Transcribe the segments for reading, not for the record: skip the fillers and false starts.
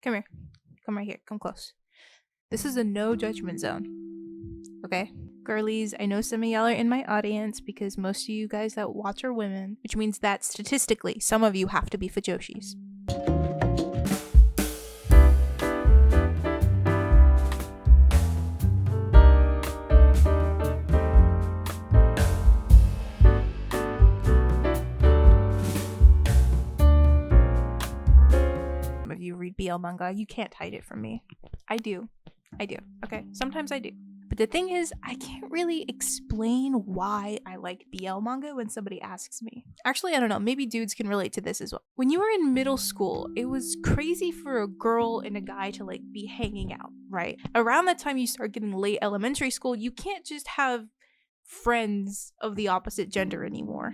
Come here. Come right here. Come close. This is a no judgment zone. Okay? Girlies, I know some of y'all are in my audience because most of you guys that watch are women, which means that statistically, some of you have to be fujoshis. If you read BL manga, you can't hide it from me. I do. Okay? Sometimes I do. But the thing is, I can't really explain why I like BL manga when somebody asks me. Actually, I don't know. Maybe dudes can relate to this as well. When you were in middle school, it was crazy for a girl and a guy to like be hanging out, right? Around that time you start getting late elementary school, you can't just have friends of the opposite gender anymore.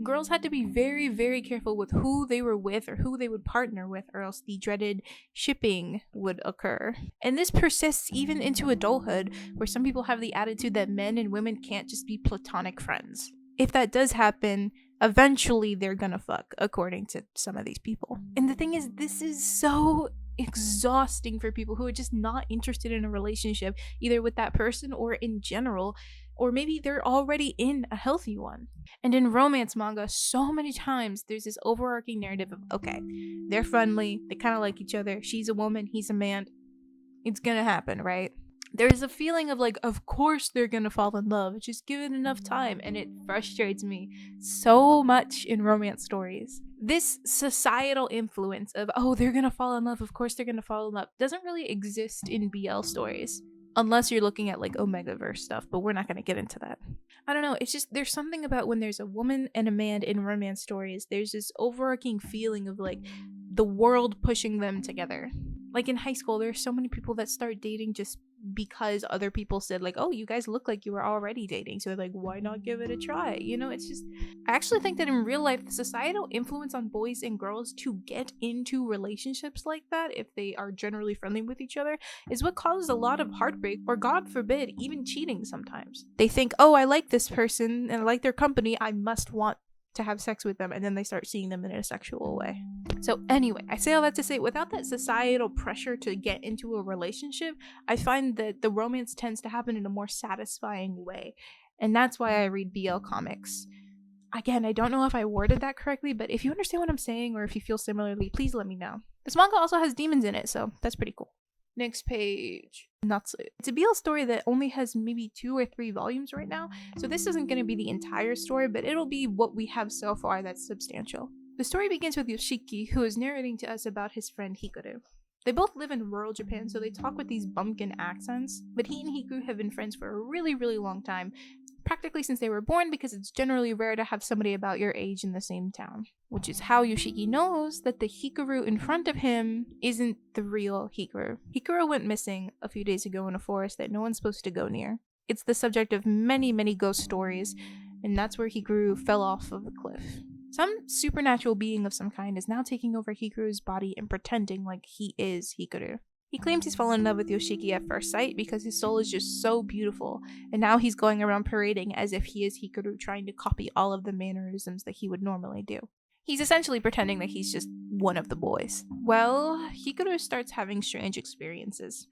Girls had to be very, very careful with who they were with or who they would partner with, or else the dreaded shipping would occur. And this persists even into adulthood, where some people have the attitude that men and women can't just be platonic friends. If that does happen, eventually they're gonna fuck, according to some of these people. And the thing is, this is so exhausting for people who are just not interested in a relationship, either with that person or in general, or maybe they're already in a healthy one. And in romance manga, so many times there's this overarching narrative of, okay, they're friendly, they kind of like each other, she's a woman, he's a man, it's gonna happen, right? There's a feeling of like, of course they're gonna fall in love, just give it enough time, and it frustrates me so much in romance stories. This societal influence of, oh, they're gonna fall in love, of course they're gonna fall in love, doesn't really exist in BL stories. Unless you're looking at like Omegaverse stuff, but we're not going to get into that. I don't know, it's just there's something about when there's a woman and a man in romance stories, there's this overarching feeling of like the world pushing them together. Like in high school, there's so many people that start dating just because other people said like, oh, you guys look like you were already dating, so like, why not give it a try? You know, it's just, I actually think that in real life, the societal influence on boys and girls to get into relationships like that, if they are generally friendly with each other, is what causes a lot of heartbreak, or God forbid, even cheating sometimes. They think, oh, I like this person and I like their company, I must want to have sex with them, and then they start seeing them in a sexual way. So anyway, I say all that to say, without that societal pressure to get into a relationship, I find that the romance tends to happen in a more satisfying way. And that's why I read BL comics. Again, I don't know if I worded that correctly, but if you understand what I'm saying, or if you feel similarly, please let me know. This manga also has demons in it, so that's pretty cool. Next page. Natsu. It's a BL story that only has maybe 2 or 3 volumes right now, so this isn't going to be the entire story, but it'll be what we have so far that's substantial. The story begins with Yoshiki, who is narrating to us about his friend Hikaru. They both live in rural Japan, so they talk with these bumpkin accents, but he and Hikaru have been friends for a really, really long time, practically since they were born, because it's generally rare to have somebody about your age in the same town. Which is how Yoshiki knows that the Hikaru in front of him isn't the real Hikaru. Hikaru went missing a few days ago in a forest that no one's supposed to go near. It's the subject of many, many ghost stories, and that's where Hikaru fell off of the cliff. Some supernatural being of some kind is now taking over Hikaru's body and pretending like he is Hikaru. He claims he's fallen in love with Yoshiki at first sight because his soul is just so beautiful, and now he's going around parading as if he is Hikaru, trying to copy all of the mannerisms that he would normally do. He's essentially pretending that he's just one of the boys. Well, Hikaru starts having strange experiences.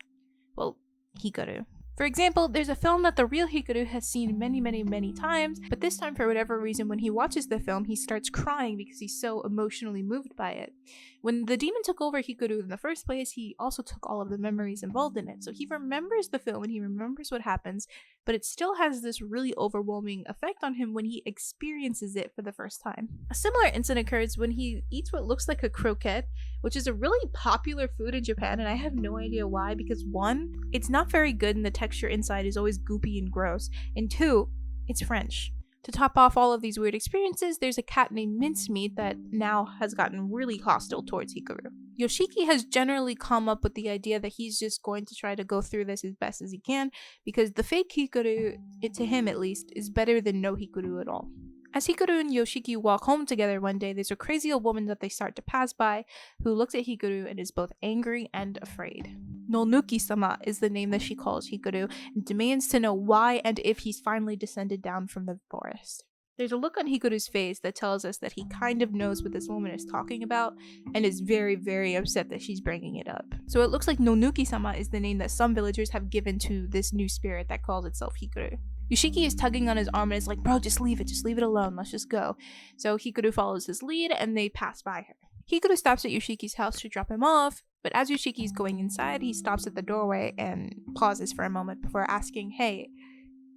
Well, Hikaru. For example, there's a film that the real Hikaru has seen many, many, many times, but this time for whatever reason when he watches the film, he starts crying because he's so emotionally moved by it. When the demon took over Hikaru in the first place, he also took all of the memories involved in it, so he remembers the film and he remembers what happens, but it still has this really overwhelming effect on him when he experiences it for the first time. A similar incident occurs when he eats what looks like a croquette, which is a really popular food in Japan, and I have no idea why, because 1, it's not very good and the texture inside is always goopy and gross, and 2, it's French. To top off all of these weird experiences, there's a cat named Mincemeat that now has gotten really hostile towards Hikaru. Yoshiki has generally come up with the idea that he's just going to try to go through this as best as he can, because the fake Hikaru, to him at least, is better than no Hikaru at all. As Hikaru and Yoshiki walk home together one day, there's a crazy old woman that they start to pass by who looks at Hikaru and is both angry and afraid. Nonuki-sama is the name that she calls Hikaru and demands to know why and if he's finally descended down from the forest. There's a look on Hikaru's face that tells us that he kind of knows what this woman is talking about and is very, very upset that she's bringing it up. So it looks like Nonuki-sama is the name that some villagers have given to this new spirit that calls itself Hikaru. Yoshiki is tugging on his arm and is like, bro, just leave it alone, let's just go. So Hikaru follows his lead and they pass by her. Hikaru stops at Yoshiki's house to drop him off, but as Yoshiki's going inside, he stops at the doorway and pauses for a moment before asking, hey,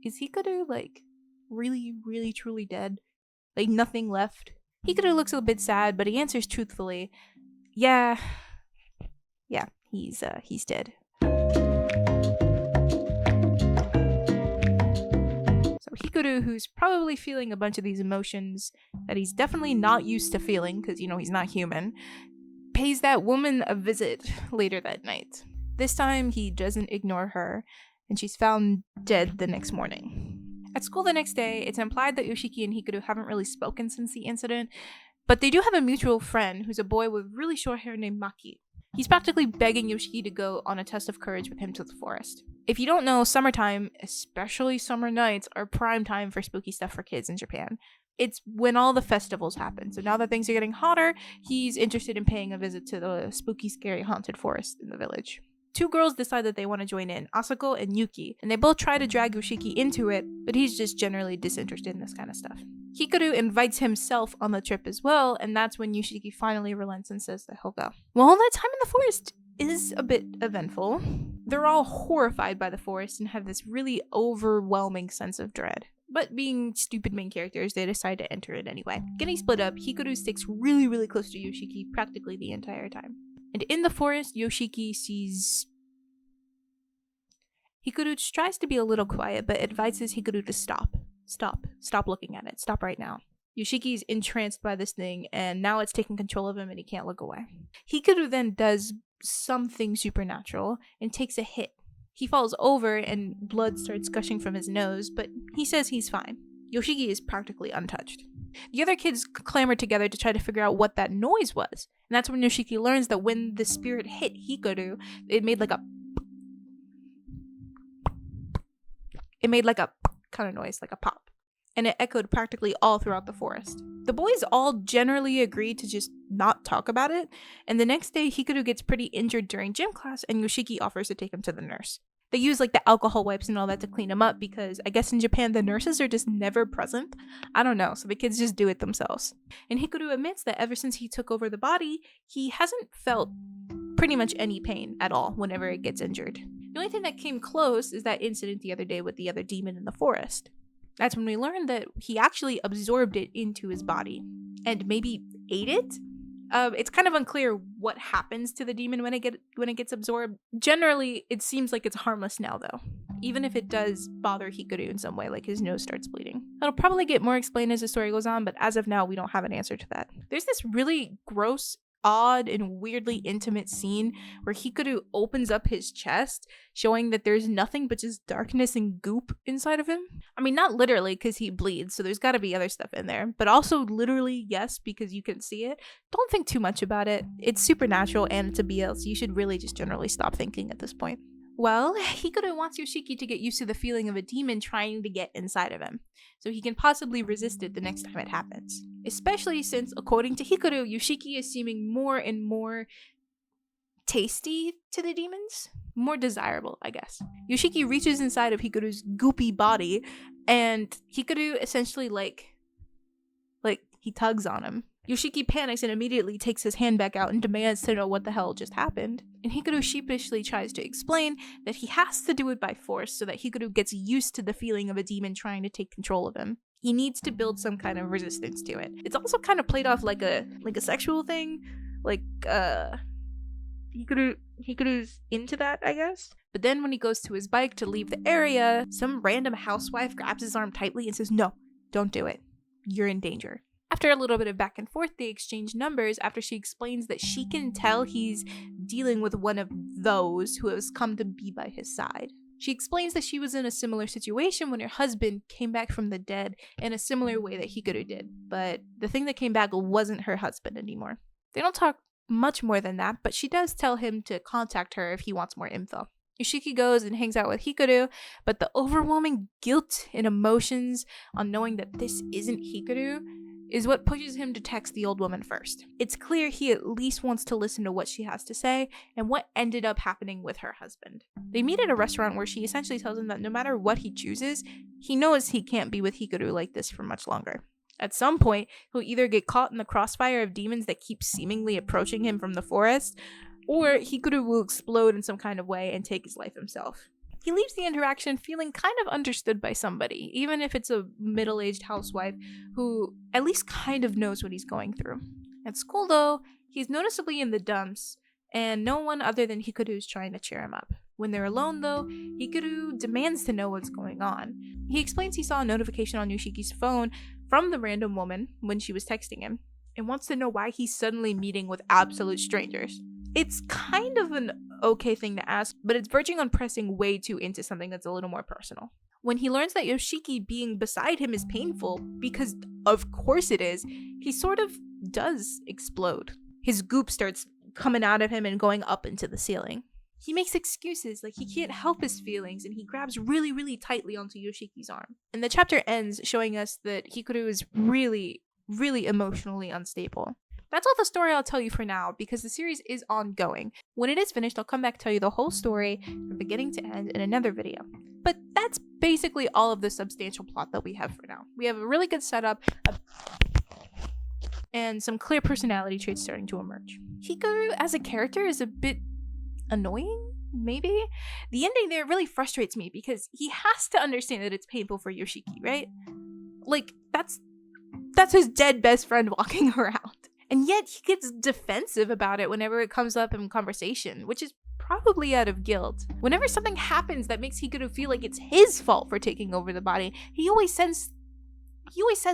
is Hikaru, like, really, really, truly dead? Like, nothing left? Hikaru looks a bit sad, but he answers truthfully, yeah, he's dead. So Hikaru, who's probably feeling a bunch of these emotions that he's definitely not used to feeling, because, he's not human, pays that woman a visit later that night. This time, he doesn't ignore her, and she's found dead the next morning. At school the next day, it's implied that Yoshiki and Hikaru haven't really spoken since the incident, but they do have a mutual friend who's a boy with really short hair named Maki. He's practically begging Yoshiki to go on a test of courage with him to the forest. If you don't know, summertime, especially summer nights, are prime time for spooky stuff for kids in Japan. It's when all the festivals happen. So now that things are getting hotter, he's interested in paying a visit to the spooky, scary, haunted forest in the village. Two girls decide that they want to join in, Asako and Yuki, and they both try to drag Yoshiki into it, but he's just generally disinterested in this kind of stuff. Hikaru invites himself on the trip as well, and that's when Yoshiki finally relents and says that he'll go. Well, all that time in the forest is a bit eventful. They're all horrified by the forest and have this really overwhelming sense of dread. But being stupid main characters, they decide to enter it anyway. Getting split up, Hikaru sticks really, really close to Yoshiki practically the entire time. And in the forest, Yoshiki sees... Hikaru tries to be a little quiet, but advises Hikaru to stop. Stop looking at it. Stop right now. Yoshiki's entranced by this thing, and now it's taking control of him and he can't look away. Hikaru then does something supernatural and takes a hit. He falls over and blood starts gushing from his nose, but he says he's fine. Yoshiki is practically untouched. The other kids clamor together to try to figure out what that noise was, and that's when Yoshiki learns that when the spirit hit Hikaru, it made like a kind of noise, like a pop, and it echoed practically all throughout the forest. The boys all generally agree to just not talk about it, and the next day Hikaru gets pretty injured during gym class, and Yoshiki offers to take him to the nurse. They use like the alcohol wipes and all that to clean him up because I guess in Japan the nurses are just never present. I don't know, so the kids just do it themselves. And Hikaru admits that ever since he took over the body, he hasn't felt pretty much any pain at all whenever it gets injured. The only thing that came close is that incident the other day with the other demon in the forest. That's when we learned that he actually absorbed it into his body and maybe ate it. It's kind of unclear what happens to the demon when it gets absorbed. Generally, it seems like it's harmless now, though. Even if it does bother Hikaru in some way, like his nose starts bleeding. That'll probably get more explained as the story goes on, but as of now, we don't have an answer to that. There's this really gross, odd, and weirdly intimate scene where Hikaru opens up his chest, showing that there's nothing but just darkness and goop inside of him. I mean, not literally, because he bleeds, so there's gotta be other stuff in there, but also literally, yes, because you can see it. Don't think too much about it. It's supernatural and it's a BL, so you should really just generally stop thinking at this point. Well, Hikaru wants Yoshiki to get used to the feeling of a demon trying to get inside of him, so he can possibly resist it the next time it happens. Especially since, according to Hikaru, Yoshiki is seeming more and more tasty to the demons. More desirable, I guess. Yoshiki reaches inside of Hikaru's goopy body, and Hikaru essentially like he tugs on him. Yoshiki panics and immediately takes his hand back out and demands to know what the hell just happened. And Hikaru sheepishly tries to explain that he has to do it by force so that Hikaru gets used to the feeling of a demon trying to take control of him. He needs to build some kind of resistance to it. It's also kind of played off like a sexual thing. Hikaru's into that, I guess. But then when he goes to his bike to leave the area, some random housewife grabs his arm tightly and says, "No, don't do it. You're in danger." After a little bit of back and forth, they exchange numbers after she explains that she can tell he's dealing with one of those who has come to be by his side. She explains that she was in a similar situation when her husband came back from the dead in a similar way that Hikaru did, but the thing that came back wasn't her husband anymore. They don't talk much more than that, but she does tell him to contact her if he wants more info. Yoshiki goes and hangs out with Hikaru, but the overwhelming guilt and emotions on knowing that this isn't Hikaru is what pushes him to text the old woman first. It's clear he at least wants to listen to what she has to say and what ended up happening with her husband. They meet at a restaurant where she essentially tells him that no matter what he chooses, he knows he can't be with Hikaru like this for much longer. At some point, he'll either get caught in the crossfire of demons that keep seemingly approaching him from the forest, or Hikaru will explode in some kind of way and take his life himself. He leaves the interaction feeling kind of understood by somebody, even if it's a middle-aged housewife who at least kind of knows what he's going through. At school, though, he's noticeably in the dumps, and no one other than Hikaru is trying to cheer him up. When they're alone, though, Hikaru demands to know what's going on. He explains he saw a notification on Yoshiki's phone from the random woman when she was texting him, and wants to know why he's suddenly meeting with absolute strangers. It's kind of an okay thing to ask, but it's verging on pressing way too into something that's a little more personal. When he learns that Yoshiki being beside him is painful, because of course it is, he sort of does explode. His goop starts coming out of him and going up into the ceiling. He makes excuses, like he can't help his feelings, and he grabs really, really tightly onto Yoshiki's arm. And the chapter ends showing us that Hikaru is really, really emotionally unstable. That's all the story I'll tell you for now, because the series is ongoing. When it is finished, I'll come back and tell you the whole story from beginning to end in another video. But that's basically all of the substantial plot that we have for now. We have a really good setup and some clear personality traits starting to emerge. Hikaru as a character is a bit annoying, maybe? The ending there really frustrates me because he has to understand that it's painful for Yoshiki, right? Like, that's his dead best friend walking around. And yet he gets defensive about it whenever it comes up in conversation, which is probably out of guilt. Whenever something happens that makes Hikaru feel like it's his fault for taking over the body, he always says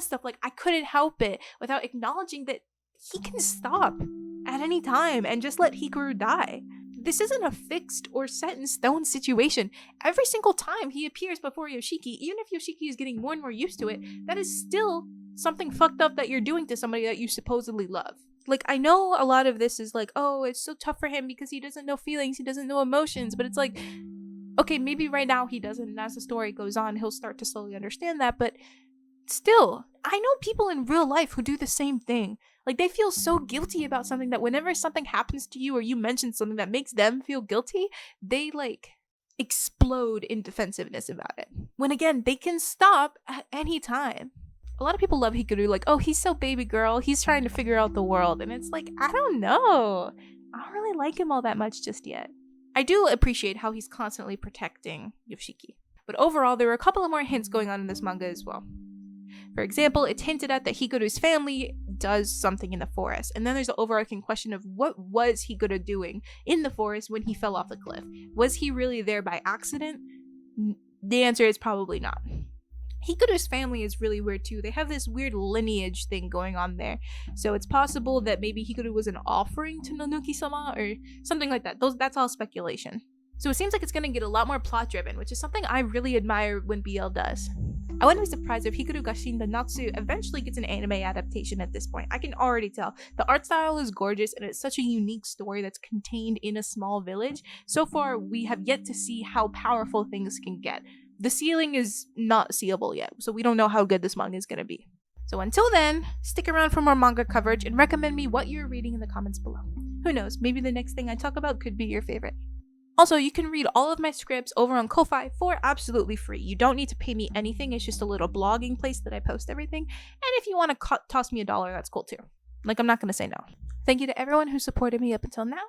stuff like, I couldn't help it, without acknowledging that he can stop at any time and just let Hikaru die. This isn't a fixed or set in stone situation. Every single time he appears before Yoshiki, even if Yoshiki is getting more and more used to it, that is still something fucked up that you're doing to somebody that you supposedly love. Like, I know a lot of this is like, oh, it's so tough for him because he doesn't know feelings, he doesn't know emotions, but it's like, okay, maybe right now he doesn't, and as the story goes on, he'll start to slowly understand that, but still, I know people in real life who do the same thing. Like, they feel so guilty about something that whenever something happens to you or you mention something that makes them feel guilty, they, like, explode in defensiveness about it. When again, they can stop at any time. A lot of people love Hikaru, like, oh, he's so baby girl, he's trying to figure out the world. And it's like, I don't know. I don't really like him all that much just yet. I do appreciate how he's constantly protecting Yoshiki. But overall, there were a couple of more hints going on in this manga as well. For example, it's hinted at that Hikaru's family does something in the forest. And then there's the overarching question of what was Hikaru doing in the forest when he fell off the cliff? Was he really there by accident? The answer is probably not. Hikaru's family is really weird too. They have this weird lineage thing going on there. So it's possible that maybe Hikaru was an offering to Nonuki-sama or something like that. That's all speculation. So it seems like it's going to get a lot more plot driven, which is something I really admire when BL does. I wouldn't be surprised if Hikaru ga Shinda Natsu eventually gets an anime adaptation at this point. I can already tell. The art style is gorgeous and it's such a unique story that's contained in a small village. So far, we have yet to see how powerful things can get. The ceiling is not seeable yet, so we don't know how good this manga is going to be. So until then, stick around for more manga coverage and recommend me what you're reading in the comments below. Who knows, maybe the next thing I talk about could be your favorite. Also, you can read all of my scripts over on Ko-Fi for absolutely free. You don't need to pay me anything, it's just a little blogging place that I post everything. And if you want to toss me $1, that's cool too. Like, I'm not going to say no. Thank you to everyone who supported me up until now,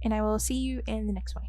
and I will see you in the next one.